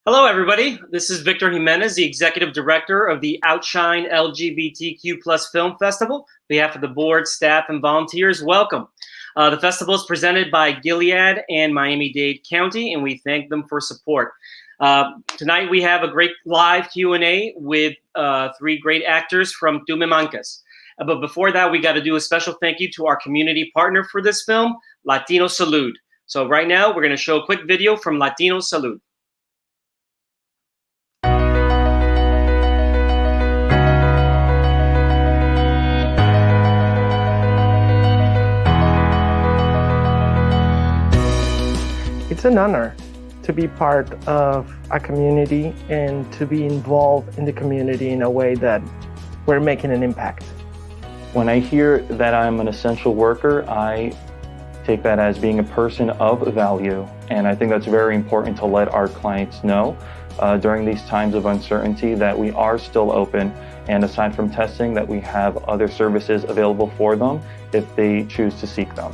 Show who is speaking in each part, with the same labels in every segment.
Speaker 1: Hello, everybody. This is Victor Jimenez, the Executive Director of the Outshine LGBTQ Plus Film Festival. On behalf of the board, staff, and volunteers, welcome. The festival is presented by Gilead and Miami-Dade County, and we thank them for support. Tonight, we have a great live Q&A with three great actors from Manques. But before that, we got to do a special thank you to our community partner for this film, Latino Salud. So right now, we're going to show a quick video from Latino Salud.
Speaker 2: It's an honor to be part of a community and to be involved in the community in a way that we're making an impact.
Speaker 3: When I hear that I'm an essential worker, I take that as being a person of value, and I think that's very important to let our clients know during these times of uncertainty that we are still open, and aside from testing, that we have other services available for them if they choose to seek them.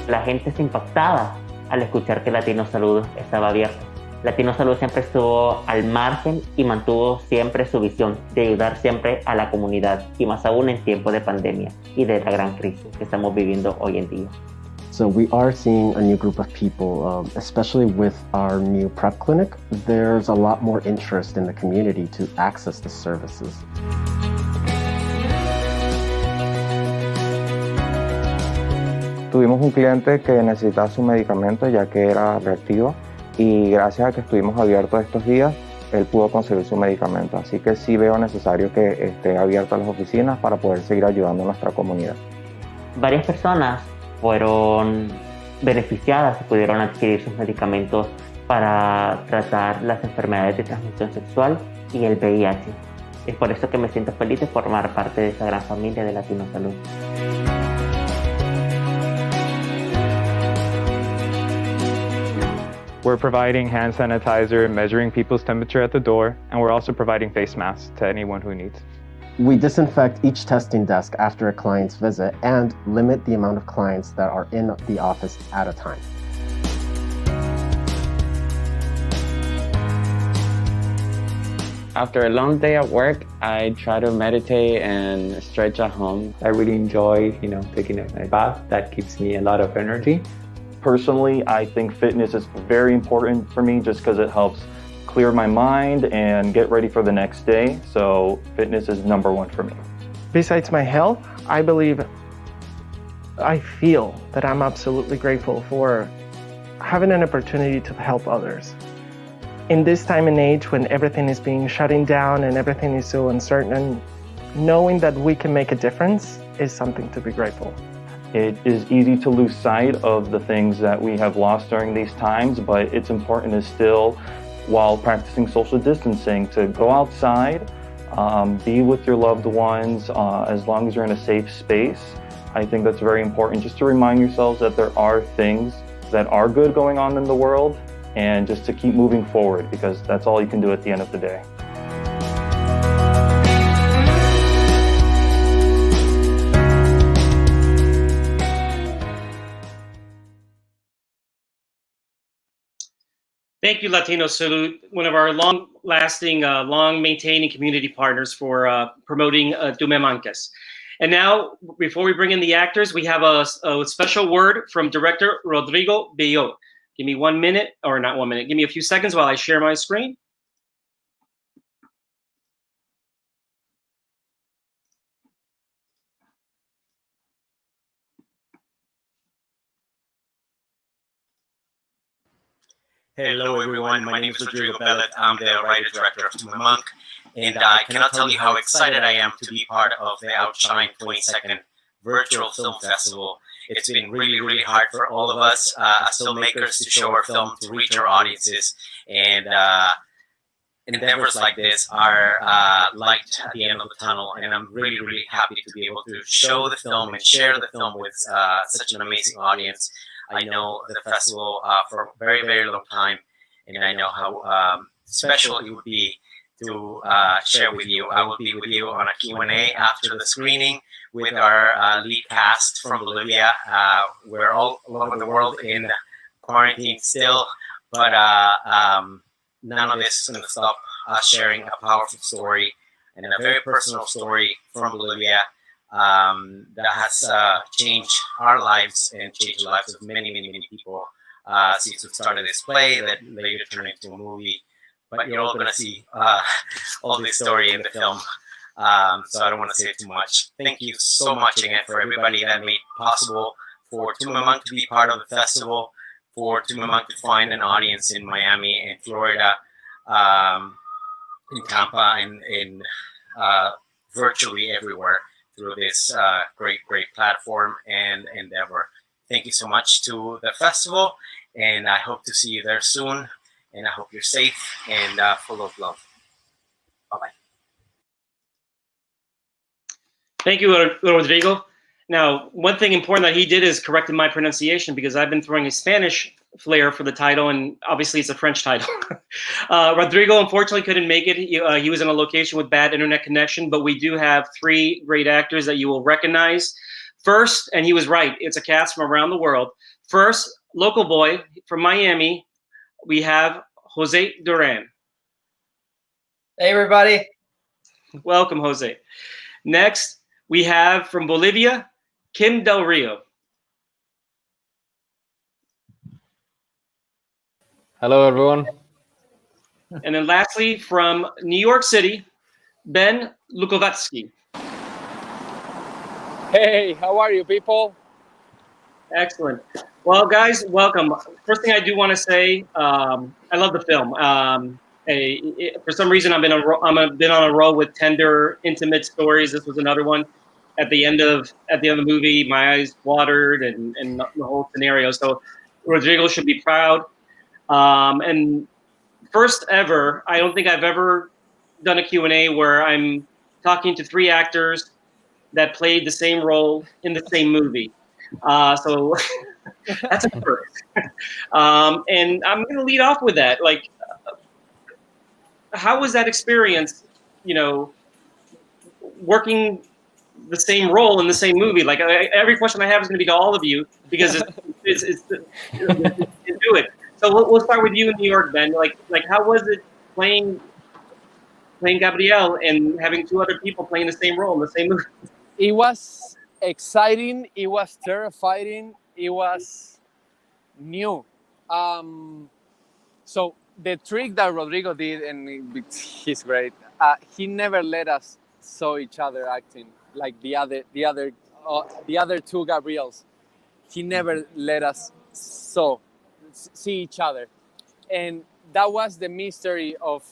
Speaker 4: La gente se impactaba al escuchar que Latino Salud estaba abierto. Latino Salud siempre estuvo al margen y mantuvo siempre su visión de ayudar siempre a la comunidad, y más aún en tiempos de pandemia y de la gran crisis que estamos viviendo hoy en día.
Speaker 5: So we are seeing a new group of people, especially with our new PrEP clinic. There's a lot more interest in the community to access the services.
Speaker 6: Tuvimos un cliente que necesitaba su medicamento ya que era reactivo, y gracias a que estuvimos abiertos estos días, él pudo conseguir su medicamento. Así que sí veo necesario que esté abiertas las oficinas para poder seguir ayudando a nuestra comunidad.
Speaker 4: Varias personas fueron beneficiadas y pudieron adquirir sus medicamentos para tratar las enfermedades de transmisión sexual y el VIH. Es por eso que me siento feliz de formar parte de esa gran familia de Latino Salud.
Speaker 7: We're providing hand sanitizer, measuring people's temperature at the door, and we're also providing face masks to anyone who needs.
Speaker 5: We disinfect each testing desk after a client's visit and limit the amount of clients that are in the office at a time.
Speaker 8: After a long day at work, I try to meditate and stretch at home.
Speaker 9: I really enjoy, taking a bath. That gives me a lot of energy.
Speaker 3: Personally, I think fitness is very important for me just because it helps clear my mind and get ready for the next day. So fitness is number one for me.
Speaker 2: Besides my health, I feel that I'm absolutely grateful for having an opportunity to help others. In this time and age when everything is being shutting down and everything is so uncertain, knowing that we can make a difference is something to be grateful.
Speaker 3: It is easy to lose sight of the things that we have lost during these times, but it's important to still, while practicing social distancing, to go outside, be with your loved ones, as long as you're in a safe space. I think that's very important, just to remind yourselves that there are things that are good going on in the world, and just to keep moving forward, because that's all you can do at the end of the day.
Speaker 1: Thank you, Latino Salud, one of our long-lasting, long-maintaining community partners for promoting Manques. And now, before we bring in the actors, we have a special word from director Rodrigo Bello. Give me 1 minute, or not 1 minute, give me a few seconds while I share my screen.
Speaker 10: Hello everyone, my name is Rodrigo Bello. I'm the writer-director of Manques, and I cannot tell you how excited I am to be part of the Outshine 22nd Virtual Film Festival. It's been really, really hard for all of us as filmmakers to show our film, to reach our audiences, and endeavors like this are light at the end of the tunnel, and I'm really, really happy to be able to show the film and share the film with such an amazing audience. I know the festival for a very, very long time, and I know how special it would be to share with you. I will be with you on a Q&A after the screening with our lead cast from Bolivia. We're all over the world in quarantine still, but none of this is going to stop us sharing a powerful story and a very personal story from Bolivia that has changed our lives and changed the lives of many, many, many people since we started this play that later turned into a movie. But you're all going to see all this story in the film. So I don't want to say too much. Thank you so much again for everybody that made possible for Tumamunk to be part of the festival, for Tumamunk to find an audience in Miami and Florida, in Tampa, and in virtually everywhere through this great platform and endeavor. Thank you so much to the festival, and I hope to see you there soon. And I hope you're safe and full of love. Bye-bye.
Speaker 1: Thank you, Rodrigo. Now, one thing important that he did is corrected my pronunciation, because I've been throwing a Spanish flair for the title, and obviously it's a French title. Rodrigo unfortunately couldn't make it. He was in a location with bad internet connection, but we do have 3 great actors that you will recognize. First, and he was right, it's a cast from around the world. First, local boy from Miami, we have Jose Duran.
Speaker 11: Hey, everybody.
Speaker 1: Welcome, Jose. Next, we have from Bolivia, Kim Del Rio.
Speaker 12: Hello, everyone.
Speaker 1: And then lastly, from New York City, Ben Lukovski.
Speaker 13: Hey, how are you, people?
Speaker 1: Excellent. Well, guys, welcome. First thing I do want to say, I love the film. For some reason, I've been on a roll with tender, intimate stories. This was another one. At the end of the movie, my eyes watered, and the whole scenario. So Rodrigo should be proud. And first ever, I don't think I've ever done a Q&A where I'm talking to 3 actors that played the same role in the same movie. So that's a first. And I'm going to lead off with that. Like, how was that experience, working the same role in the same movie? Like, every question I have is going to be to all of you, because it's do it. So we'll start with you in New York, Ben. Like how was it playing Gabriel and having 2 other people playing the same role in the same movie?
Speaker 13: It was exciting. It was terrifying. It was new. So the trick that Rodrigo did, and he's great. He never let us saw each other acting like the other 2 Gabriels. He never let us see each other, and that was the mystery of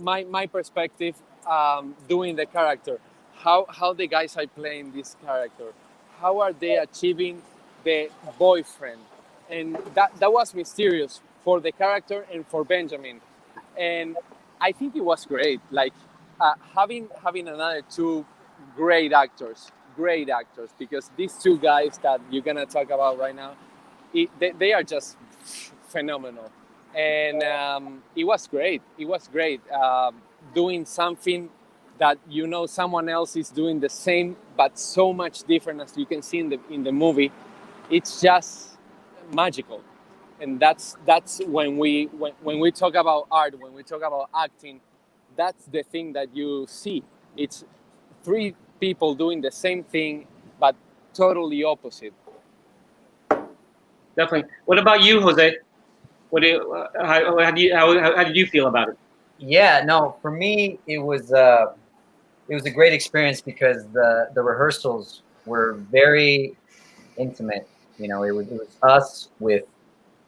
Speaker 13: my perspective, doing the character. How the guys are playing this character, how are they achieving the boyfriend, and that was mysterious for the character and for Benjamin. And I think it was great, like having another 2 great actors, because these 2 guys that you're gonna talk about right now, they are just phenomenal. And it was great. Doing something that someone else is doing the same, but so much different, as you can see in the movie. It's just magical. And that's when we talk about art, when we talk about acting, that's the thing that you see. It's 3 people doing the same thing, but totally opposite.
Speaker 1: Definitely. What about you, Jose? How did you feel about it?
Speaker 11: Yeah, no, for me it was a great experience, because the rehearsals were very intimate. It was us with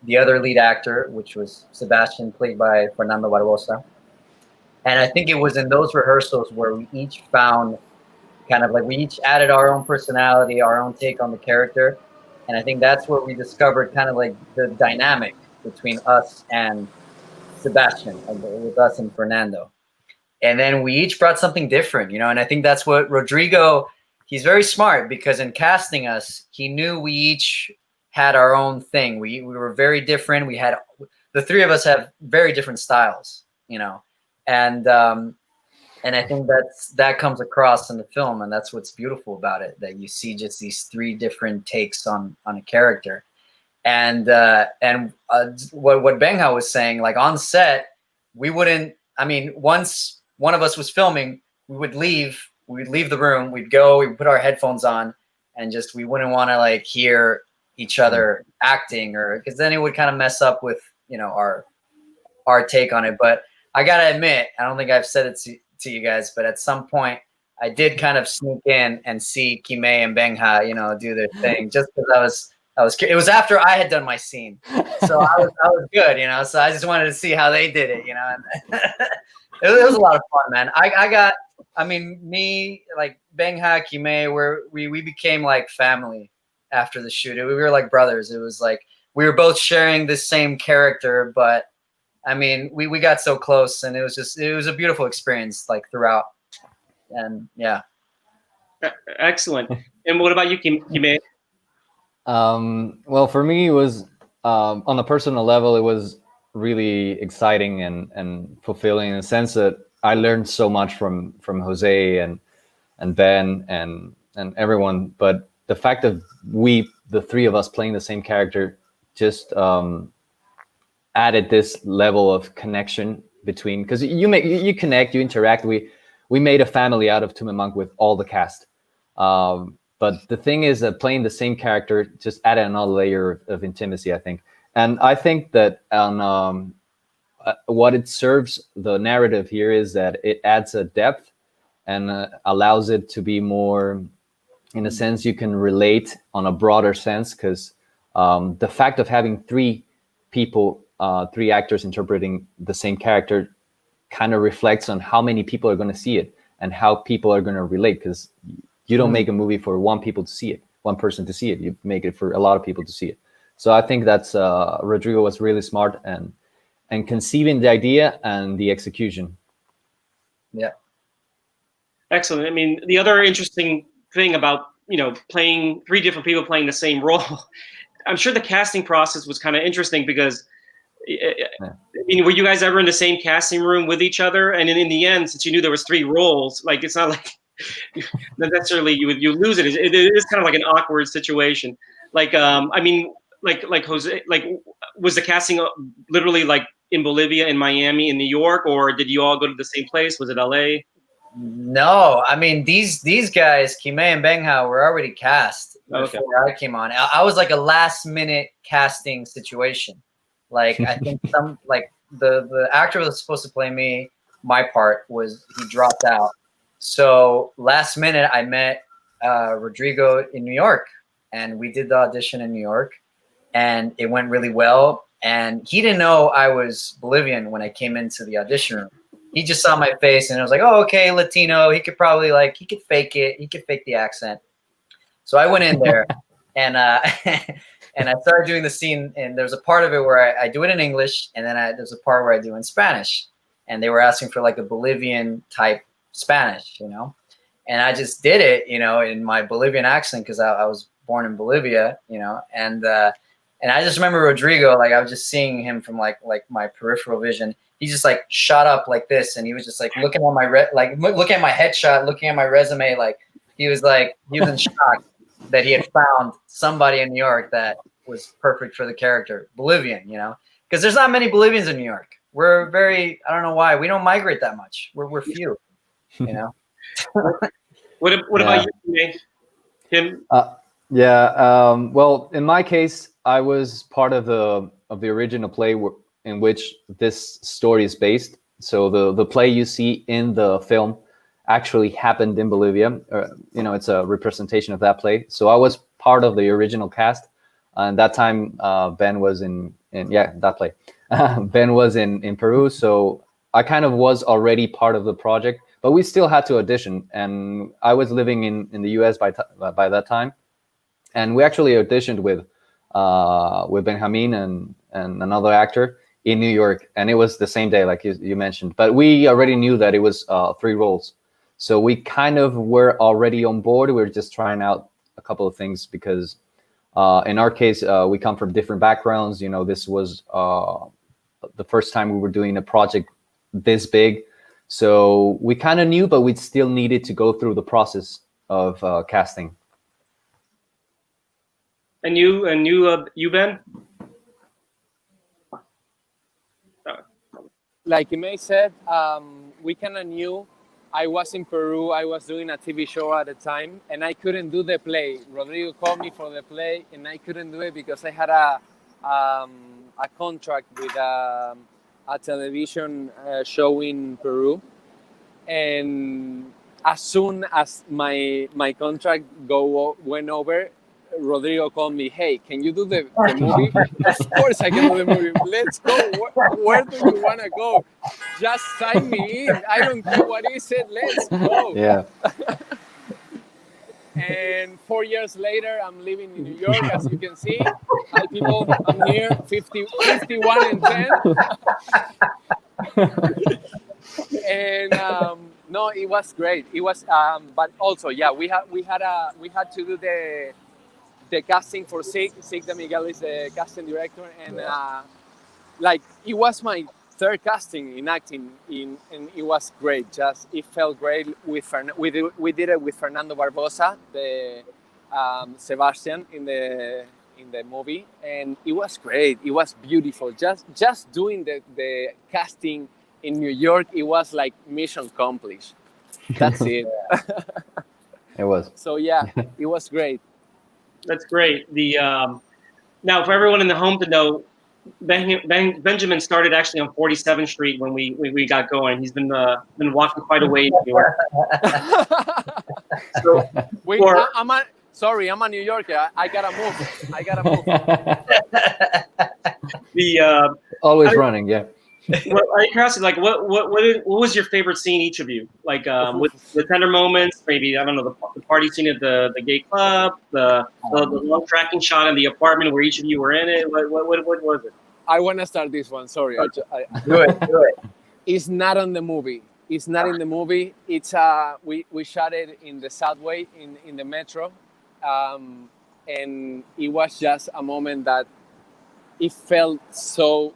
Speaker 11: the other lead actor, which was Sebastian, played by Fernando Barbosa. And I think it was in those rehearsals where we each found we each added our own personality, our own take on the character. And I think that's where we discovered the dynamic between us and Sebastian, with us and Fernando. And then we each brought something different, and I think that's what Rodrigo, he's very smart, because in casting us, he knew we each had our own thing. We were very different. The 3 of us have very different styles, And I think that comes across in the film, and that's what's beautiful about it, that you see just these three different takes on a character. And what Benha was saying, like on set, we wouldn't, I mean, once one of us was filming, we'd leave the room, we'd put our headphones on, and just, we wouldn't want to like hear each other acting, or because then it would kind of mess up with, you know, our take on it. But I gotta admit, I don't think I've said it to you guys, but at some point I did kind of sneak in and see Quimey and Benha, you know, do their thing, just because it was after I had done my scene, so I was good, you know. So I just wanted to see how they did it, you know. And it was a lot of fun, man. I mean, me, like Benha, Quimey, we became like family after the shoot. We were like brothers. It was like we were both sharing the same character, but I mean, we got so close, and it was a beautiful experience, like throughout. And yeah.
Speaker 1: Excellent. And what about you, Quimey?
Speaker 12: Well, for me, it was on a personal level, it was really exciting and fulfilling in the sense that I learned so much from Jose and Ben and everyone. But the fact that the three of us playing the same character, just added this level of connection between, because you connect, you interact. We made a family out of Tumimunk with all the cast. But the thing is that playing the same character just added another layer of intimacy, I think. And I think that what it serves the narrative here is that it adds a depth and allows it to be more, in a sense, you can relate on a broader sense, because the fact of having three actors interpreting the same character kind of reflects on how many people are going to see it and how people are going to relate, because you don't make a movie for one person to see it. You make it for a lot of people to see it. So I think that's Rodrigo was really smart and conceiving the idea and the execution.
Speaker 11: Yeah.
Speaker 1: Excellent. I mean, the other interesting thing about, you know, playing three different people playing the same role, I'm sure the casting process was kind of interesting because, I mean, were you guys ever in the same casting room with each other? And in the end, since you knew there was three roles, like, it's not like necessarily you lose it. It is kind of like an awkward situation. Like, I mean, like Jose, like, was the casting literally like in Bolivia, in Miami, in New York, or did you all go to the same place? Was it LA?
Speaker 11: No, I mean, these guys, Quimey and Benha, were already cast before I came on. I was like a last minute casting situation. Like, I think the actor that was supposed to play me, my part, he dropped out. So last minute, I met Rodrigo in New York, and we did the audition in New York, and it went really well. And he didn't know I was Bolivian when I came into the audition room. He just saw my face, and I was like, "Oh, okay, Latino. He could probably he could fake it. He could fake the accent." So I went in there, and and I started doing the scene. And there's a part of it where I do it in English, and then there's a part where I do it in Spanish. And they were asking for like a Bolivian type Spanish, you know, and I just did it, you know, in my Bolivian accent because I was born in Bolivia, you know, and I just remember Rodrigo, like I was just seeing him from like my peripheral vision. He just like shot up like this, and he was just like looking at my looking at my headshot, looking at my resume, like he was in shock that he had found somebody in New York that was perfect for the character, Bolivian, you know, because there's not many Bolivians in New York. We're I don't know why, we don't migrate that much. We're few. You know.
Speaker 1: What about you, Tim?
Speaker 12: Well, in my case, I was part of the original play in which this story is based. So the play you see in the film actually happened in Bolivia. You know, it's a representation of that play. So I was part of the original cast, and that time Ben was in that play. Ben was in Peru, so I kind of was already part of the project. But we still had to audition, and I was living in the U.S. by that time, and we actually auditioned with Benjamin and another actor in New York, and it was the same day, like you mentioned. But we already knew that it was 3 roles, so we kind of were already on board. We were just trying out a couple of things because, in our case, we come from different backgrounds. You know, this was the first time we were doing a project this big. So we kind of knew, but we still needed to go through the process of casting.
Speaker 1: And you Ben?
Speaker 13: Like Quimey said, we kind of knew. I was in Peru. I was doing a TV show at the time, and I couldn't do the play. Rodrigo called me for the play, and I couldn't do it because I had a contract with a television show in Peru. And as soon as my contract went over, Rodrigo called me, hey, can you do the movie? Of course I can do the movie. Let's go. Where do you want to go? Just sign me in. I don't care what he said. Let's go.
Speaker 12: Yeah.
Speaker 13: And 4 years later, I'm living in New York, as you can see. Hi, people. I'm here, 51 and 10. And no, it was great. It was, but also, yeah, we had to do the casting for Sig. Sig de Miguel is the casting director, and like it was my third casting in acting, and it was great. Just it felt great with we did it with Fernando Barbosa, the Sebastian in the movie, and it was great. It was beautiful. Just doing the casting in New York, it was like mission accomplished. That's it.
Speaker 12: It was.
Speaker 13: So yeah, it was great.
Speaker 1: That's great. Now for everyone in the home to know, Benjamin started actually on 47th Street when we got going. He's been walking quite a way in New York. So,
Speaker 13: I'm a New Yorker. I gotta move.
Speaker 12: Always running, yeah.
Speaker 1: Well, I curiosity, like what was your favorite scene, each of you? Like with the tender moments, maybe I don't know, the party scene at the gay club, the long tracking shot in the apartment where each of you were in it. What was it?
Speaker 13: I want to start this one. Sorry,
Speaker 11: do it.
Speaker 13: It's not on the movie. It's not in the movie. It's we shot it in the subway in the metro, and it was just a moment that it felt so.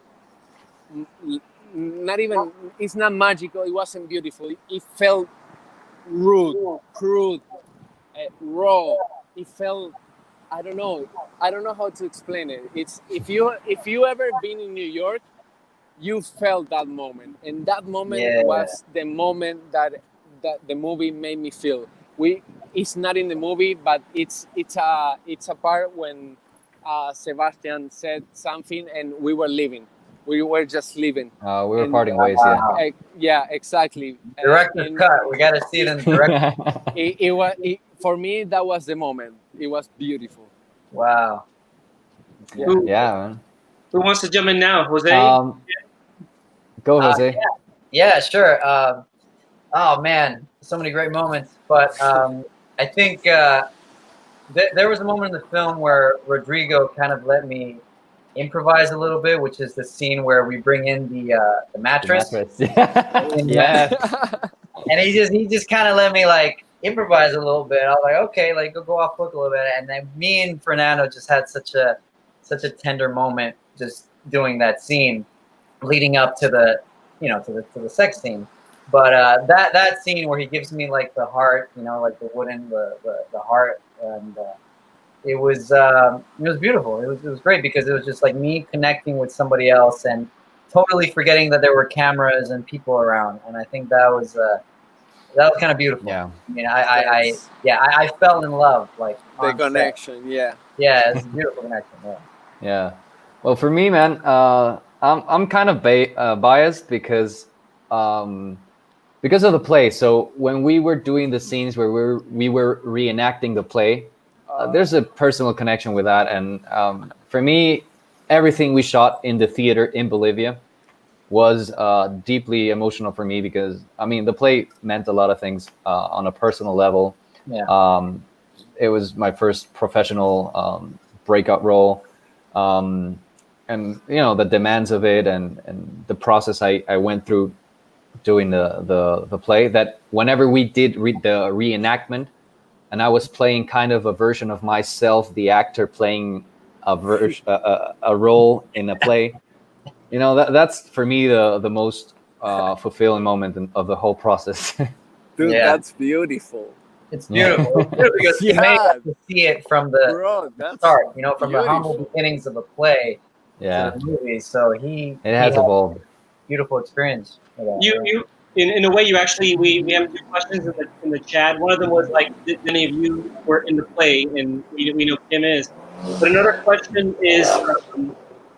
Speaker 13: Not even, it's not magical, it wasn't beautiful, it felt rude, crude, raw. It felt, I don't know how to explain it. It's if you ever been in New York, you felt that moment, and that moment was the moment that the movie made me feel. It's not in the movie, but it's a part when Sebastian said something and we were leaving. We were just leaving.
Speaker 12: We were parting ways, yeah.
Speaker 13: Yeah, exactly.
Speaker 11: Director's cut. We got to see it in the director.
Speaker 13: For me, that was the moment. It was beautiful.
Speaker 11: Wow.
Speaker 12: Yeah, man.
Speaker 1: Who wants to jump in now? Jose?
Speaker 12: Go, Jose.
Speaker 11: Yeah, sure. Oh, man. So many great moments. But I think there was a moment in the film where Rodrigo kind of let me improvise a little bit, which is the scene where we bring in the mattress.
Speaker 12: Yeah.
Speaker 11: And he just kind of let me like improvise a little bit. I was like, okay, like go off book a little bit. And then me and Fernando just had such a tender moment just doing that scene, leading up to the to the sex scene. But that scene where he gives me like the heart, like the wooden the heart, and it was beautiful. It was great because it was just like me connecting with somebody else and totally forgetting that there were cameras and people around. And I think that was kind of beautiful.
Speaker 12: Yeah.
Speaker 11: I mean, I fell in love, like
Speaker 13: the connection. Set.
Speaker 11: Yeah, it's a beautiful connection.
Speaker 12: Yeah. Well, for me, man, I'm kind of biased because of the play. So when we were doing the scenes where we were reenacting the play, there's a personal connection with that. And for me, everything we shot in the theater in Bolivia was deeply emotional for me because, I mean, the play meant a lot of things on a personal level.
Speaker 11: Yeah.
Speaker 12: It was my first professional breakout role. And, the demands of it and the process I went through doing the play, that whenever we did the reenactment, and I was playing kind of a version of myself, the actor playing a role in a play. That's for me the most fulfilling moment of the whole process.
Speaker 13: Dude,
Speaker 11: Yeah.
Speaker 13: that's beautiful.
Speaker 11: It's beautiful. It's beautiful because you may have to see it from the start, you know, from the humble beginnings of a play to the movie. So he
Speaker 12: has
Speaker 11: had
Speaker 12: evolved.
Speaker 11: a beautiful experience. For that.
Speaker 1: You in a way, you actually we have two questions in the chat. One of them was like, did any of you were in the play, and we know Kim is. But another question is,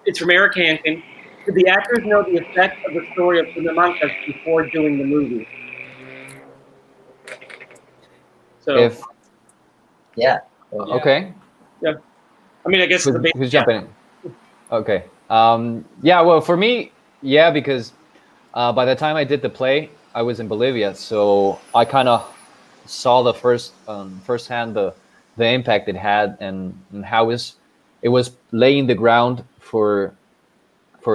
Speaker 1: it's from Eric Hankin. Did the actors know the effect of the story of the Manques before doing the movie? So,
Speaker 11: yeah.
Speaker 12: Okay.
Speaker 1: Yeah. I mean, I guess
Speaker 12: who's jumping in? Okay. Yeah. Well, for me, yeah, because by the time I did the play, I was in Bolivia, so I kind of saw the firsthand the impact it had and how it was laying the ground for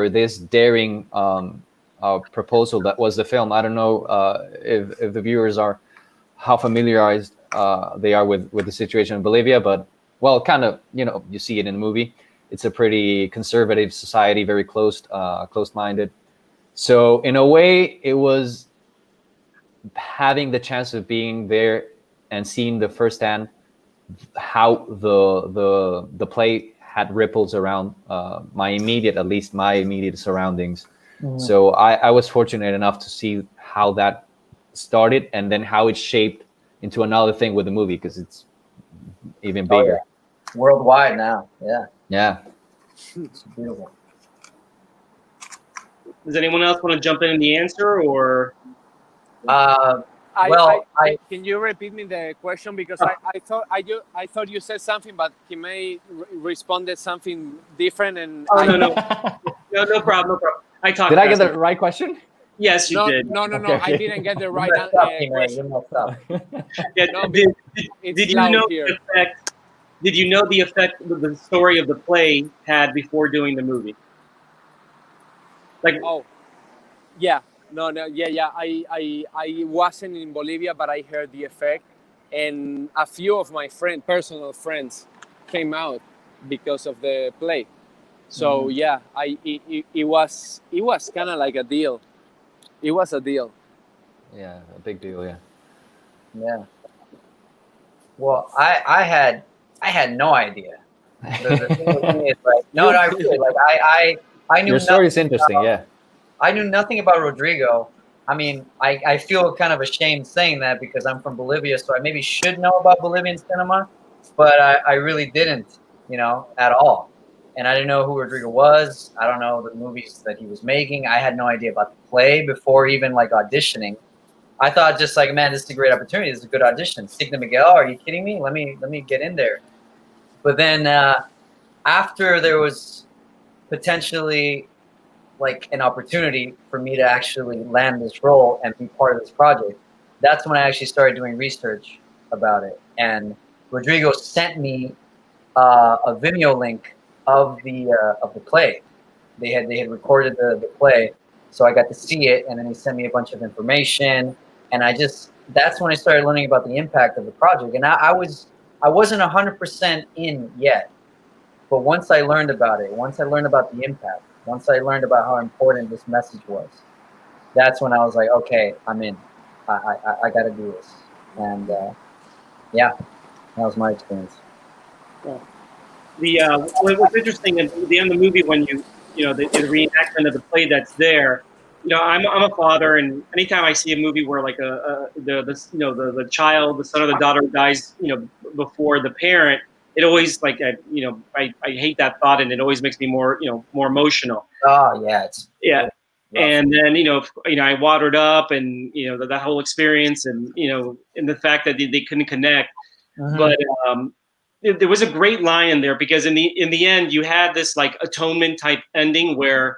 Speaker 12: this daring proposal that was the film. I don't know if the viewers are how familiarized they are with the situation in Bolivia, but well, kind of, you know, you see it in the movie. It's a pretty conservative society, very closed-minded. So in a way, it was having the chance of being there and seeing the firsthand how the play had ripples around my immediate surroundings.
Speaker 11: Mhm.
Speaker 12: So I was fortunate enough to see how that started and then how it shaped into another thing with the movie, because it's even bigger.
Speaker 11: Oh, yeah. Worldwide now. Yeah.
Speaker 12: Yeah.
Speaker 11: It's beautiful.
Speaker 1: Does anyone else want to jump in the answer, or?
Speaker 13: Can you repeat me the question, because I thought you said something, but he may responded something different, and
Speaker 1: no problem. I talked.
Speaker 12: Did I get the right question?
Speaker 1: Yes, you did.
Speaker 13: No.
Speaker 12: Okay.
Speaker 13: I didn't get the right question.
Speaker 1: Yeah,
Speaker 13: No,
Speaker 1: did you know
Speaker 13: here.
Speaker 1: the effect? Did you know the effect the story of the play had before doing the movie? Like,
Speaker 13: yeah, yeah. I wasn't in Bolivia, but I heard the effect, and a few of my personal friends, came out because of the play. So yeah, it was kind of like a deal. It was a deal.
Speaker 12: Yeah, a big deal. Yeah.
Speaker 11: Yeah. Well, I had no idea. The thing with me is like, no, I really like I knew.
Speaker 12: Your story is
Speaker 11: nothing
Speaker 12: interesting.
Speaker 11: about-
Speaker 12: Yeah.
Speaker 11: I knew nothing about Rodrigo. I mean, I feel kind of ashamed saying that because I'm from Bolivia, so I maybe should know about Bolivian cinema, but I really didn't, you know, at all. And I didn't know who Rodrigo was. I don't know the movies that he was making. I had no idea about the play before even like auditioning. I thought just like, man, this is a great opportunity. This is a good audition. Signa Miguel, are you kidding me? Let me get in there. But then after there was potentially like an opportunity for me to actually land this role and be part of this project, that's when I actually started doing research about it. And Rodrigo sent me a Vimeo link of the play. They had recorded the play, so I got to see it, and then he sent me a bunch of information, and that's when I started learning about the impact of the project. And I wasn't 100% in yet, but once I learned about it, once I learned about the impact, once I learned about how important this message was, that's when I was like, okay, I'm in. I got to do this. And yeah, that was my experience.
Speaker 1: What's interesting at the end of the movie, when the reenactment of the play that's there, I'm a father, and anytime I see a movie where like the child, the son or the daughter dies, before the parent, it always like I hate that thought, and it always makes me more emotional.
Speaker 11: Oh yeah,
Speaker 1: yeah. And then I watered up, and that whole experience, and and the fact that they couldn't connect, but there was a great line in there, because in the end you had this like atonement type ending where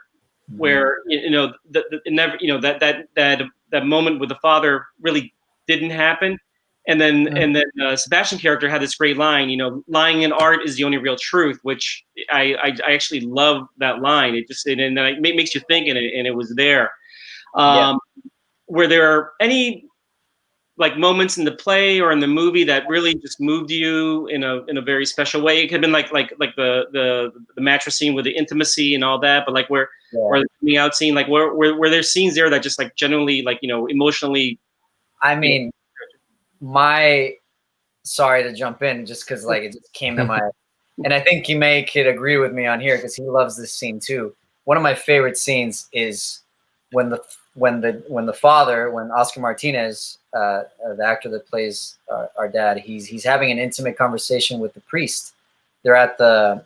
Speaker 1: that moment with the father really didn't happen, and then Sebastian character had this great line, lying in art is the only real truth, which I actually love that line. It just and it makes you think, and it was there. Were there any like moments in the play or in the movie that really just moved you in a very special way? It could have been like the mattress scene with the intimacy and all that, but like where the coming out scene, like were there scenes there that just like genuinely like, you know, emotionally?
Speaker 11: I mean, sorry to jump in just because like it just came to my, and I think Quimey could agree with me on here because he loves this scene too. One of my favorite scenes is when Oscar Martinez, the actor that plays our dad, he's having an intimate conversation with the priest. They're at the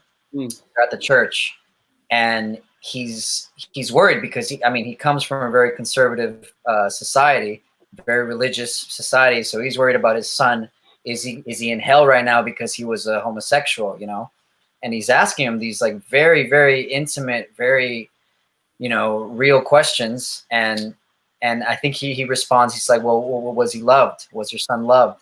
Speaker 11: church, and he's worried because he comes from a very conservative society, very religious society. So he's worried about his son. Is he in hell right now because he was a homosexual, you know? And he's asking him these like very, very intimate, very, you know, real questions. And I think he responds, he's like, well, was he loved? Was your son loved?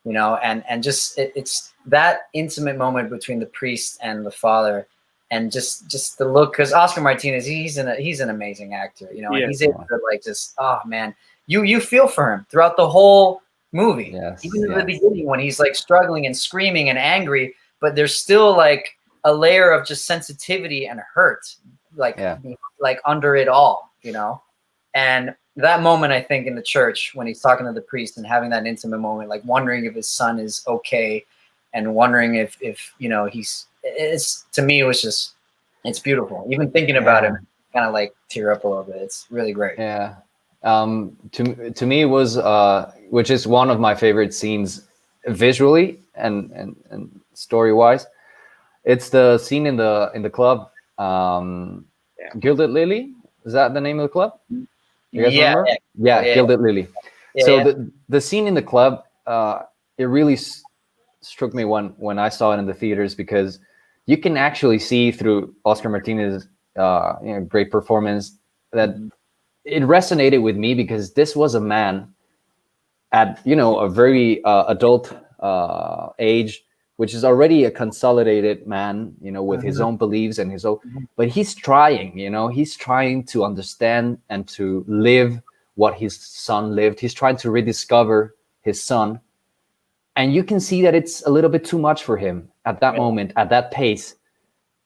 Speaker 11: You know, and just it's that intimate moment between the priest and the father, and just the look, because Oscar Martinez, he's an amazing actor, you know, and he's able to like just, oh man, you feel for him throughout the whole movie, even in the beginning when he's like struggling and screaming and angry, but there's still like a layer of just sensitivity and hurt, like under it all, you know. And that moment, I think, in the church when he's talking to the priest and having that intimate moment, like wondering if his son is okay, and wondering if you know it's to me, it was just, it's beautiful. Even thinking about him, kind of like tear up a little bit. It's really great.
Speaker 12: Yeah. To me, it was which is one of my favorite scenes visually and story wise. It's the scene in the club, Gilded Lily. Is that the name of the club? You guys remember? Yeah, Gilded Lily. So the scene in the club, it really struck me when I saw it in the theaters, because you can actually see through Oscar Martinez's great performance that it resonated with me, because this was a man at a very adult age, which is already a consolidated man, with his own beliefs and his own, but he's trying to understand and to live what his son lived. He's trying to rediscover his son. And you can see that it's a little bit too much for him at that moment, at that pace,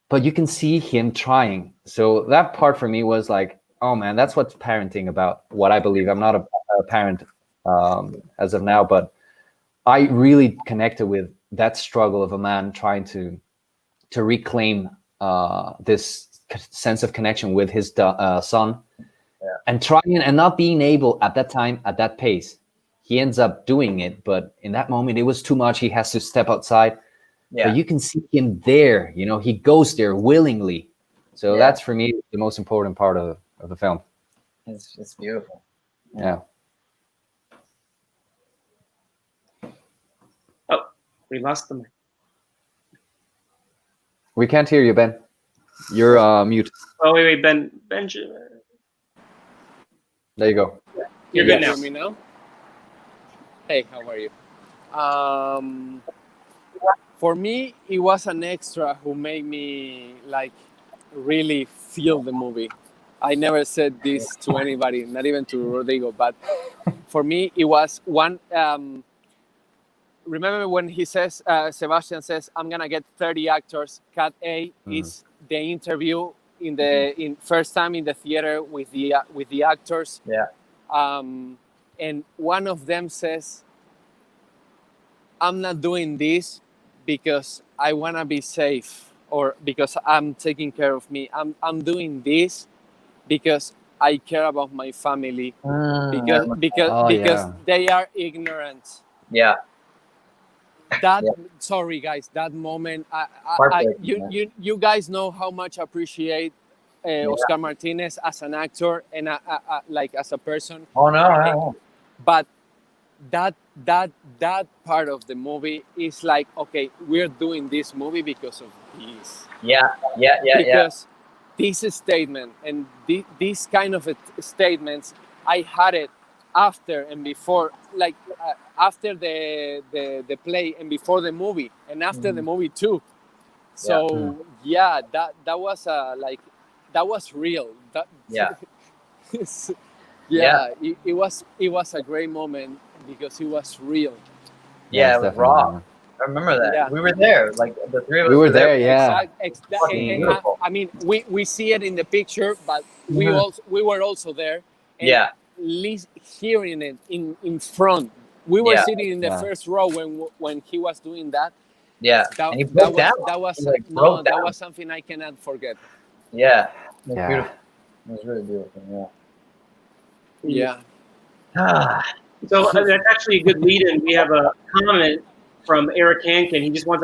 Speaker 12: but you can see him trying. So that part for me was like, oh man, that's what's parenting about, what I believe. I'm not a parent as of now, but I really connected with that struggle of a man trying to reclaim this sense of connection with his son, and trying and not being able at that time, at that pace. He ends up doing it, but in that moment it was too much. He has to step outside. But you can see him there. He goes there willingly. So that's for me the most important part of the film.
Speaker 11: It's beautiful.
Speaker 12: Yeah.
Speaker 1: We lost them.
Speaker 12: We can't hear you, Ben. You're mute.
Speaker 1: Oh wait, Ben.
Speaker 12: There you go.
Speaker 1: You're good now.
Speaker 13: Hear me now? Hey, how are you? For me, it was an extra who made me like really feel the movie. I never said this to anybody, not even to Rodrigo, but for me, it was one. Remember when he says, Sebastian says, "I'm gonna get 30 actors." Cut A is the interview in first time in the theater with the actors.
Speaker 11: Yeah.
Speaker 13: And one of them says, "I'm not doing this because I wanna be safe or because I'm taking care of me. I'm doing this because I care about my family because they are ignorant."
Speaker 11: Yeah.
Speaker 13: Sorry guys, that moment, you guys know how much I appreciate Oscar Martinez as an actor and like as a person.
Speaker 11: Oh no.
Speaker 13: But that part of the movie is like, okay, we're doing this movie because of this. Because this statement and these kind of statements, I had it after and before, like after the play and before the movie and after the movie too. So that was like, that was real. It was a great moment because it was real.
Speaker 11: Yeah, it was raw. I remember that.
Speaker 13: Yeah.
Speaker 11: We were there, like the three of us.
Speaker 12: We were there, yeah.
Speaker 13: I mean, we see it in the picture, but we were also there. And hearing it in front. We were sitting in the first row when he was doing that.
Speaker 11: Yeah,
Speaker 13: that,
Speaker 11: and he broke down.
Speaker 13: That was
Speaker 11: that
Speaker 13: was something I cannot forget.
Speaker 11: Yeah, it was beautiful. It was really beautiful.
Speaker 13: Yeah.
Speaker 1: So that's actually a good lead-in. We have a comment from Eric Hankin. He just wants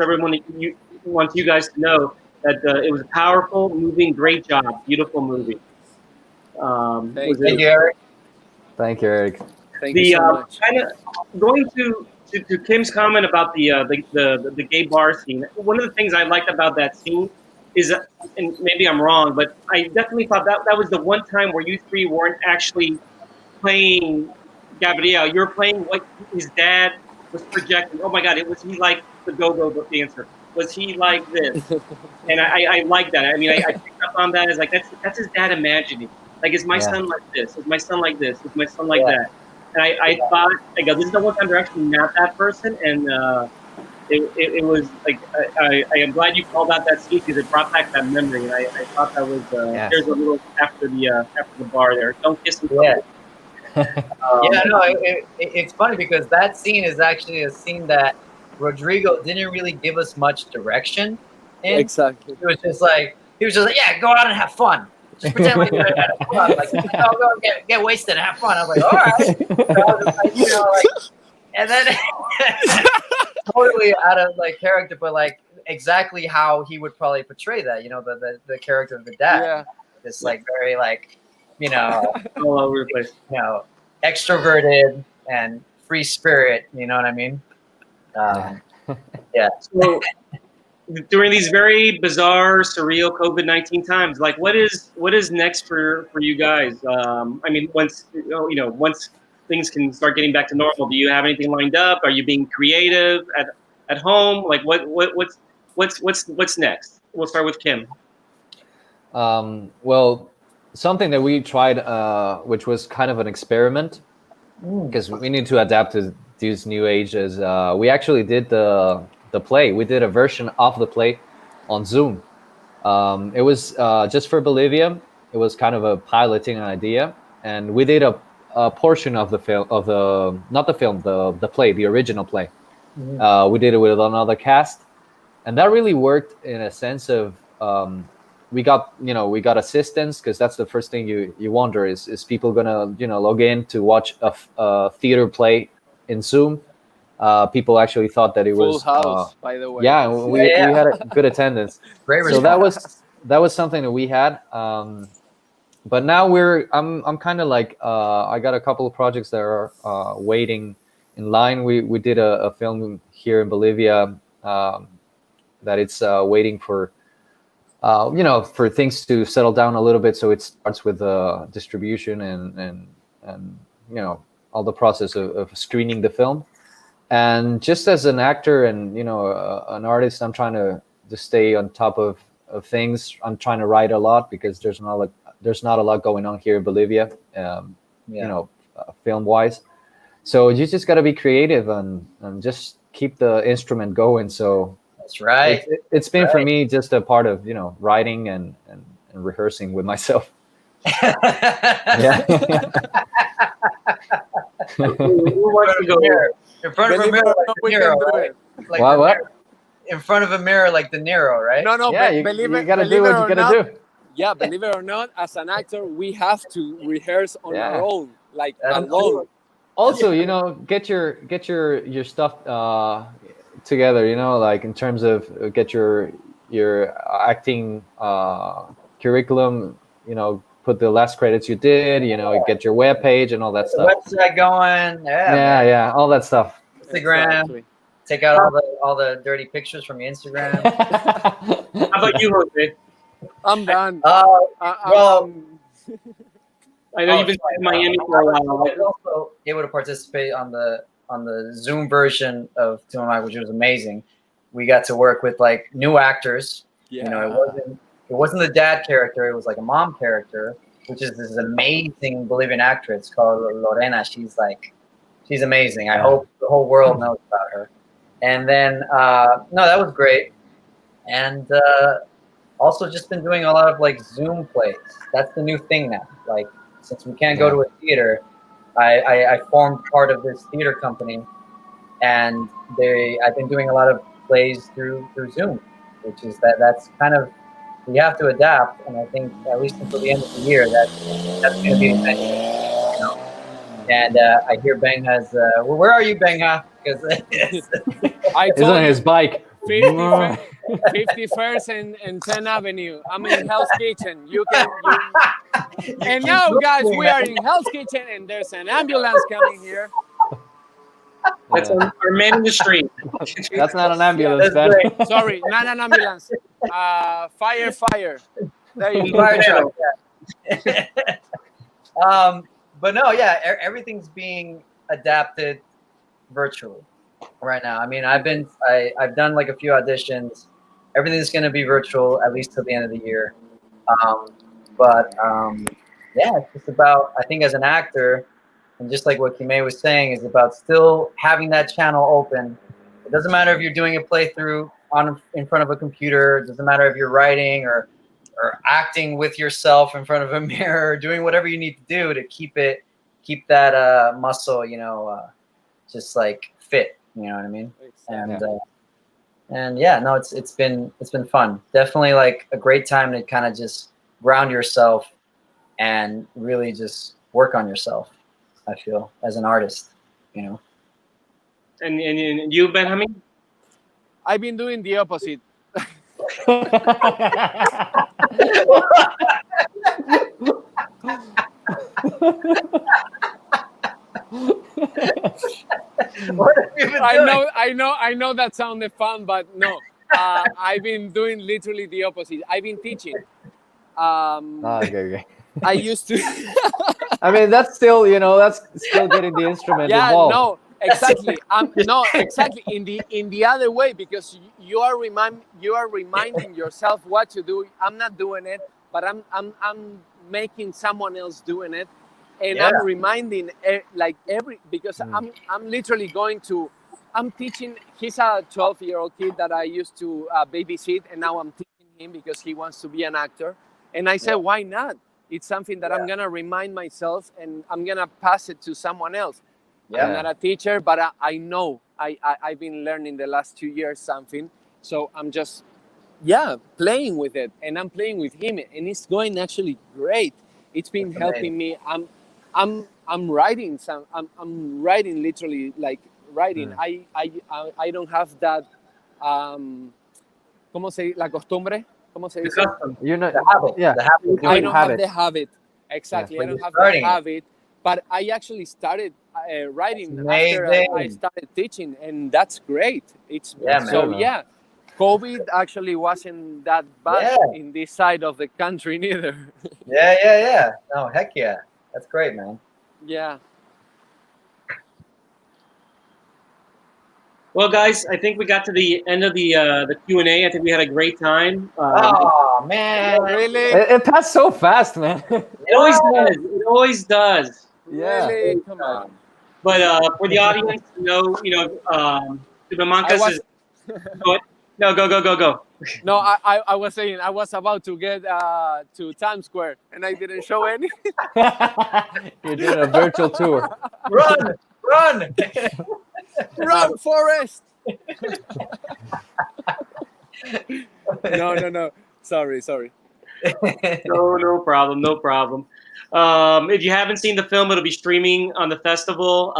Speaker 1: wants you guys to know that it was a powerful, moving, great job, beautiful movie.
Speaker 11: Thank you, Eric.
Speaker 12: Thank you, Eric.
Speaker 13: Thank you so much.
Speaker 1: Kind of going to Kim's comment about the gay bar scene. One of the things I liked about that scene is, and maybe I'm wrong, but I definitely thought that was the one time where you three weren't actually playing Gabriel. You were playing what his dad was projecting. Oh my God, was he like the go-go dancer? Was he like this? And I like that. I mean, I picked up on that as like that's his dad imagining. Like, is my son like this? Is my son like this? Is my son like that? And I thought, I go, this is the one time they're actually not that person. And it was like, I am glad you called out that scene because it brought back that memory. And I thought that was, there's a little after the bar there. Don't kiss him.
Speaker 11: It's funny because that scene is actually a scene that Rodrigo didn't really give us much direction in.
Speaker 13: Exactly.
Speaker 11: It was just like, yeah, go out and have fun. Just pretend like you're having fun. Like, go get wasted and have fun. I was like, all right. So I was like, and then totally out of like character, but like exactly how he would probably portray that, the character of the dad.
Speaker 13: Yeah.
Speaker 11: It's like very like,
Speaker 1: all over the place.
Speaker 11: Extroverted and free spirit. You know what I mean? Yeah.
Speaker 1: So during these very bizarre, surreal COVID-19 times, like what is next for you guys? I mean, once things can start getting back to normal, do you have anything lined up? Are you being creative at home? Like what's next? We'll start with Kim.
Speaker 12: Well, something that we tried, which was kind of an experiment, because we need to adapt to these new ages. We actually did the play. We did a version of the play on Zoom. It was just for Bolivia. It was kind of a piloting idea, and we did a portion of the film, the play, the original play. Mm-hmm. We did it with another cast, and that really worked in a sense of we got assistance, because that's the first thing you wonder is people gonna log in to watch a theater play in Zoom. People actually thought that it was
Speaker 13: full house, by the way.
Speaker 12: Yeah, we had a good attendance.
Speaker 11: Great
Speaker 12: response. So that was something that we had. But now I'm kind of like I got a couple of projects that are waiting in line. We did a film here in Bolivia that it's waiting for for things to settle down a little bit. So it starts with distribution and all the process of screening the film. And just as an actor and an artist, I'm trying to stay on top of things. I'm trying to write a lot because there's not a lot going on here in Bolivia, film wise. So you just got to be creative and just keep the instrument going. So
Speaker 11: that's right.
Speaker 12: It's been for me just a part of writing and rehearsing with myself. Yeah.
Speaker 11: Who wants to go in front of a mirror like De Niro, right? Like
Speaker 12: what?
Speaker 11: In front of a mirror like De Niro, right?
Speaker 13: No.
Speaker 12: Yeah, you gotta do what you gotta do.
Speaker 13: Yeah, believe it or not, as an actor, we have to rehearse on our own, like alone.
Speaker 12: Also, get your stuff together. Like in terms of get your acting curriculum. Put the last credits you did. Get your web page and all that stuff.
Speaker 11: Website going.
Speaker 12: Yeah, all that stuff.
Speaker 11: Instagram. Exactly. Take out all the dirty pictures from your Instagram.
Speaker 1: How about you, Jose?
Speaker 13: I'm done.
Speaker 11: Well,
Speaker 1: I know you've been in Miami for a while.
Speaker 11: I was also able to participate on the Zoom version of Tumamag, which was amazing. We got to work with like new actors.
Speaker 13: Yeah.
Speaker 11: It wasn't the dad character; it was like a mom character, which is this amazing Bolivian actress called Lorena. She's amazing. I hope the whole world knows about her. And then, no, that was great. And also just been doing a lot of like Zoom plays. That's the new thing now. Like, since we can't go to a theater, I formed part of this theater company, and I've been doing a lot of plays through Zoom, which is that's kind of, we have to adapt, and I think at least until the end of the year that's going to be the thing, you know. And I hear Benja's. Where are you, Benja? Because
Speaker 12: he's on his bike.
Speaker 13: 51st and 10th Avenue. I'm in Hell's Kitchen. And now, guys, we are in Hell's Kitchen, and there's an ambulance coming here.
Speaker 1: That's our man in the street.
Speaker 12: That's not an ambulance, man.
Speaker 13: Sorry, not an ambulance. Fire. There you go.
Speaker 11: Fire truck. But no, yeah, everything's being adapted virtually right now. I mean, I've done like a few auditions. Everything's going to be virtual at least till the end of the year. Yeah, it's just about, I think as an actor, and just like what Quimey was saying, is about still having that channel open. It doesn't matter if you're doing a playthrough in front of a computer. It doesn't matter if you're writing or acting with yourself in front of a mirror, doing whatever you need to do to keep that muscle, you know, just like fit. You know what I mean? And yeah, no, it's been fun. Definitely like a great time to kind of just ground yourself and really just work on yourself. I feel as an artist, you know.
Speaker 1: And you, Benjamin?
Speaker 13: I've been doing the opposite.
Speaker 11: What have you been doing?
Speaker 13: I know that sounded fun, but no. I've been doing literally the opposite. I've been teaching.
Speaker 12: Okay.
Speaker 13: I used to.
Speaker 12: I mean, that's still, you know, that's still getting the instrument involved.
Speaker 13: No, exactly. Exactly. In the other way, because you are reminding yourself what to do. I'm not doing it, but I'm making someone else doing it, and I'm reminding because I'm literally I'm teaching. He's a 12-year-old kid that I used to babysit, and now I'm teaching him because he wants to be an actor. And I said, why not? It's something that I'm gonna remind myself, and I'm gonna pass it to someone else. I'm not a teacher, but I know I've been learning the last 2 years something. So I'm just playing with it, and I'm playing with him, and it's going actually great. It's been helping me. I'm writing I'm writing literally like writing. I don't have that ¿cómo se la costumbre? ¿Cómo se dice?
Speaker 12: You know,
Speaker 11: the habit.
Speaker 12: Yeah.
Speaker 11: The habit.
Speaker 13: I don't have the habit. Exactly.
Speaker 11: Yeah.
Speaker 13: I don't have the habit. But I actually started writing after I started teaching, and that's great. COVID actually wasn't that bad in this side of the country neither.
Speaker 11: Yeah. No, heck yeah. That's great, man.
Speaker 13: Yeah.
Speaker 1: Well, guys, I think we got to the end of the Q&A. I think we had a great time.
Speaker 11: Oh, man.
Speaker 13: Really?
Speaker 12: It passed so fast, man.
Speaker 1: It always does.
Speaker 12: Yeah.
Speaker 13: Really? Come on.
Speaker 1: But for the audience, the Manques is... No, go.
Speaker 13: No, I was saying I was about to get to Times Square, and I didn't show any.
Speaker 12: You're doing a virtual tour.
Speaker 11: Run!
Speaker 13: Run, Forrest! No. Sorry.
Speaker 1: No problem. If you haven't seen the film, it'll be streaming on the festival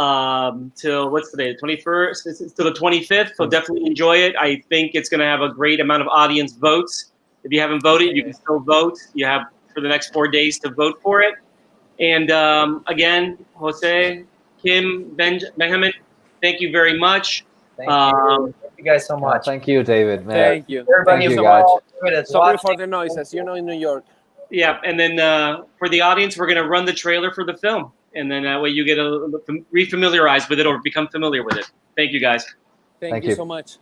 Speaker 1: till what's today? The 21st? It's till the 25th. So definitely enjoy it. I think it's going to have a great amount of audience votes. If you haven't voted, you can still vote. You have for the next 4 days to vote for it. And again, Jose, Kim, Benjamin, thank you very much.
Speaker 11: Thank you guys so much.
Speaker 12: Thank you, David. Man.
Speaker 13: Thank you.
Speaker 11: Everybody
Speaker 13: so
Speaker 11: guys.
Speaker 13: Sorry for the noises. You know, in New York.
Speaker 1: Yeah, and then for the audience, we're going to run the trailer for the film. And then that way you get refamiliarized with it or become familiar with it. Thank you, guys.
Speaker 13: Thank you so much.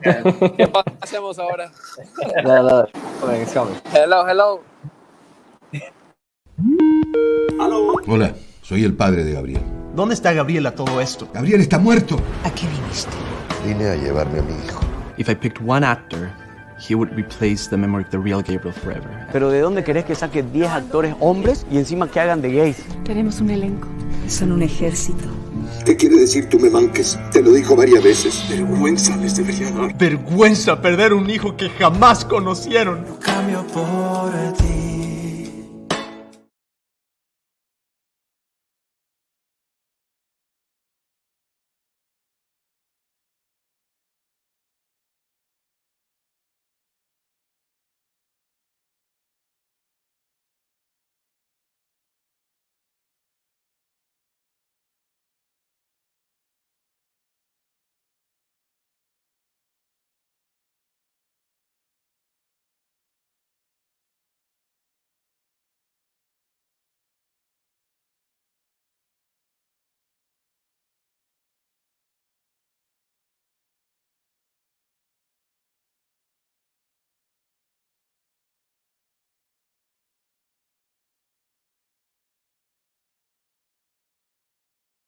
Speaker 13: ¿Qué hacemos ahora?
Speaker 12: No. It's coming.
Speaker 13: Hello.
Speaker 14: Hola, soy el padre de Gabriel.
Speaker 15: ¿Dónde está Gabriel a todo esto?
Speaker 14: Gabriel está muerto.
Speaker 15: ¿A qué viniste?
Speaker 14: Vine a llevarme a mi hijo.
Speaker 16: If I picked one actor, he would replace the memory of the real Gabriel forever.
Speaker 17: Pero ¿de dónde querés que saque 10 actores hombres y encima que hagan de gays?
Speaker 18: Tenemos un elenco. Son un ejército.
Speaker 14: ¿Qué quiere decir tú me manques? Te lo dijo varias veces. Vergüenza les debería dar.
Speaker 15: Vergüenza perder un hijo que jamás conocieron.
Speaker 19: Cambio por ti.